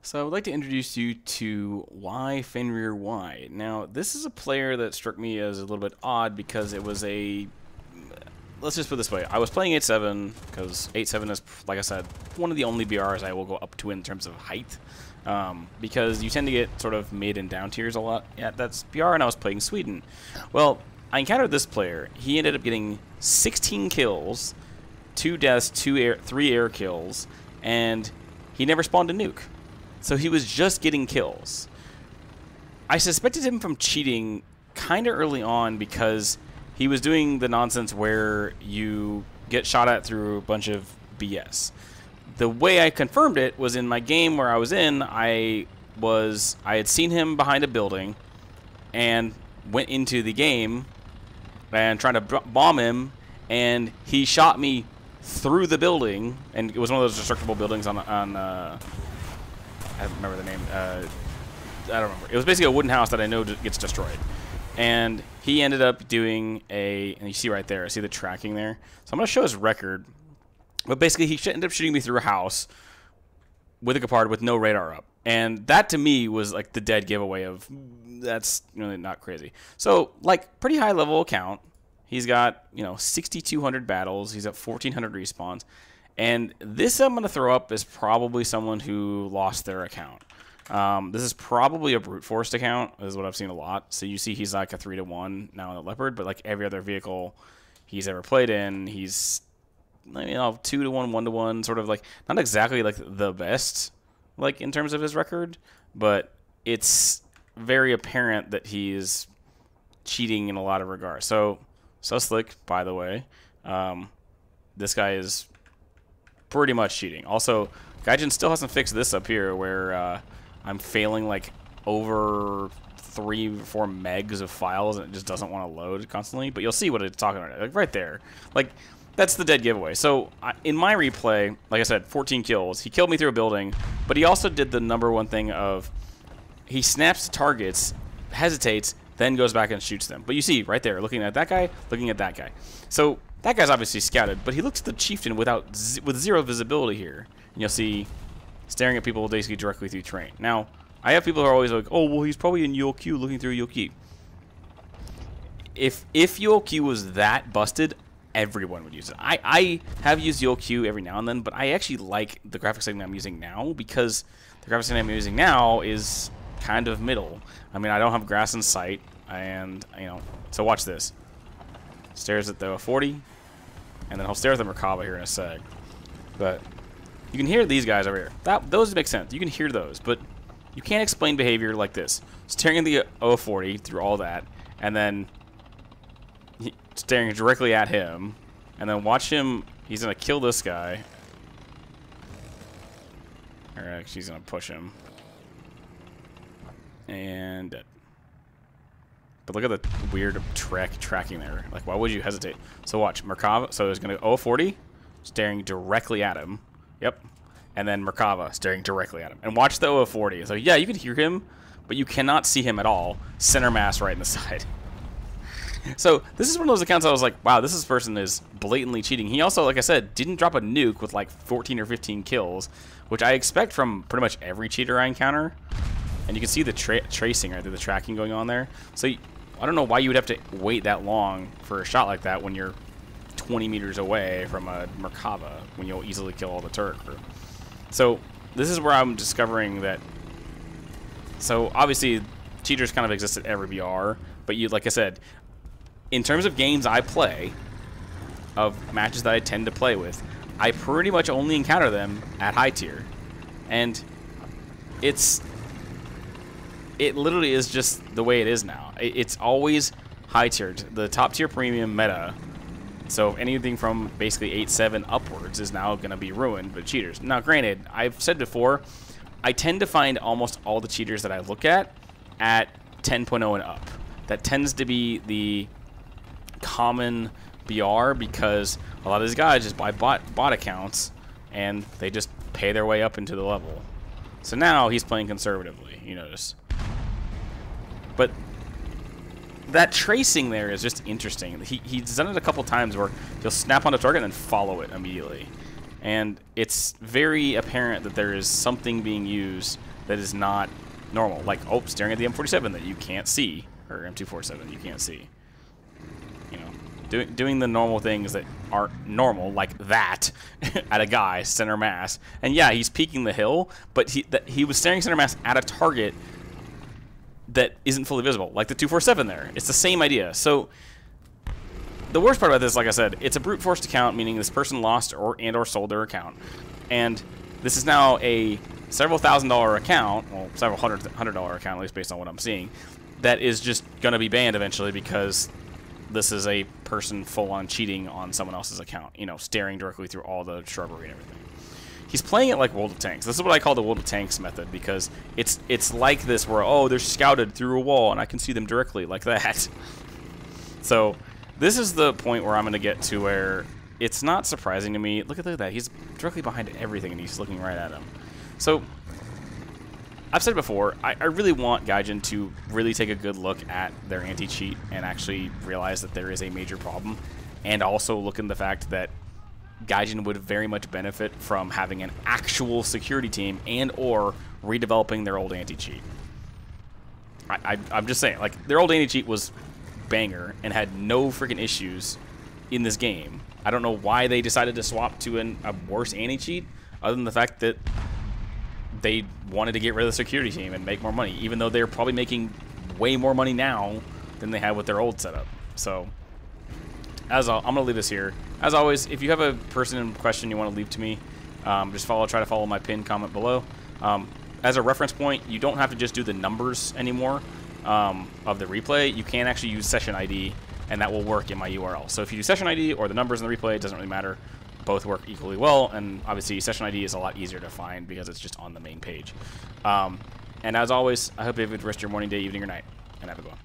So I would like to introduce you to YFenrirY. Now, this is a player that struck me as a little bit odd because it was a... Let's just put it this way. I was playing 8-7 because 8-7 is, like I said, one of the only BRs I will go up to in terms of height. Because you tend to get sort of mid and down tiers a lot. Yeah, that's BR, and I was playing Sweden. Well, I encountered this player. He ended up getting 16 kills, 2 deaths, 3 air kills, and he never spawned a nuke. So he was just getting kills. I suspected him from cheating kind of early on because he was doing the nonsense where you get shot at through a bunch of BS. The way I confirmed it was in my game where I was in, I had seen him behind a building and went into the game and tried to bomb him, and he shot me through the building, and it was one of those destructible buildings on I don't remember the name. I don't remember. It was basically a wooden house that I know gets destroyed. And he ended up doing and you see right there, see the tracking there? So I'm going to show his record. But basically, he ended up shooting me through a house with a Gepard with no radar up. And that, to me, was like the dead giveaway of that's really not crazy. So, like, pretty high level account. He's got, 6,200 battles. He's at 1,400 respawns. And this I'm going to throw up as probably someone who lost their account. This is probably a brute forced account, is what I've seen a lot. So you see he's like a 3-to-1 now in the Leopard, but like every other vehicle he's ever played in, he's 2-to-1, 1-to-1, sort of like not exactly like the best like in terms of his record, but it's very apparent that he's cheating in a lot of regards. So slick, by the way. This guy is pretty much cheating. Also, Gaijin still hasn't fixed this up here where I'm failing like over 3 or 4 megs of files and it just doesn't want to load constantly. But you'll see what it's talking about, like right there. Like that's the dead giveaway. So in my replay, like I said, 14 kills. He killed me through a building, but he also did the #1 thing of he snaps targets, hesitates, then goes back and shoots them. But you see right there, looking at that guy, looking at that guy. So that guy's obviously scouted, but he looks at the chieftain with 0 visibility here. And you'll see staring at people basically directly through terrain. Now, I have people who are always like, oh, well, he's probably in UOQ looking through UOQ. If UOQ was that busted, everyone would use it. I have used UOQ every now and then, but I actually like the graphics setting I'm using now because the graphics setting I'm using now is kind of middle. I mean, I don't have grass in sight, and, so watch this. Stares at the 40, and then he'll stare at the Merkava here in a sec. But you can hear these guys over here. Those make sense. You can hear those, but you can't explain behavior like this. Staring at the 040 through all that, and then staring directly at him, and then watch him. He's going to kill this guy. Or actually, he's going to push him. And dead. But look at the weird tracking there. Like, why would you hesitate? So watch, Merkava. So he's going to 040, staring directly at him. Yep. And then Merkava staring directly at him. And watch the 040. So yeah, you can hear him, but you cannot see him at all. Center mass right in the side. So this is one of those accounts I was like, wow, this person is blatantly cheating. He also, like I said, didn't drop a nuke with like 14 or 15 kills, which I expect from pretty much every cheater I encounter. And you can see the tracing right there, the tracking going on there. So I don't know why you would have to wait that long for a shot like that when you're 20 meters away from a Merkava, when you'll easily kill all the turret crew. So this is where I'm discovering that. So obviously, cheaters kind of exist at every BR, but like I said, in terms of games I play, of matches that I tend to play with, I pretty much only encounter them at high tier, and it literally is just the way it is now. It's always high tiered. The top tier premium meta. So anything from basically 8-7 upwards is now going to be ruined by cheaters. Now, granted, I've said before, I tend to find almost all the cheaters that I look at 10.0 and up. That tends to be the common BR because a lot of these guys just buy bot accounts and they just pay their way up into the level. So now he's playing conservatively, you notice. But that tracing there is just interesting. He's done it a couple times where he'll snap on a target and then follow it immediately. And it's very apparent that there is something being used that is not normal. Like, oh, staring at the M47 that you can't see, or M247 you can't see. You know, doing the normal things that aren't normal, like that, at a guy center mass. And yeah, he's peeking the hill, but he was staring center mass at a target that isn't fully visible, like the 247 there. It's the same idea. So the worst part about this, like I said, it's a brute forced account, meaning this person lost or sold their account, and this is now a several $1,000 account, well, several $100 account, at least based on what I'm seeing, that is just going to be banned eventually because this is a person full on cheating on someone else's account, you know, staring directly through all the shrubbery and everything. He's playing it like World of Tanks. This is what I call the World of Tanks method, because it's like this where, oh, they're scouted through a wall and I can see them directly like that. So this is the point where I'm going to get to where it's not surprising to me. Look at that. He's directly behind everything and he's looking right at him. So I've said before, I really want Gaijin to really take a good look at their anti-cheat and actually realize that there is a major problem, and also look in the fact that Gaijin would very much benefit from having an actual security team and or redeveloping their old anti-cheat. I'm just saying, like, their old anti-cheat was banger and had no freaking issues in this game. I don't know why they decided to swap to a worse anti-cheat, other than the fact that they wanted to get rid of the security team and make more money, even though they're probably making way more money now than they had with their old setup. So I'm going to leave this here. As always, if you have a person question you want to leave to me, just try to follow my pinned comment below. As a reference point, you don't have to just do the numbers anymore of the replay. You can actually use session ID, and that will work in my URL. So if you do session ID or the numbers in the replay, it doesn't really matter. Both work equally well, and obviously session ID is a lot easier to find because it's just on the main page. And as always, I hope you have a good rest of your morning, day, evening, or night, and have a good one.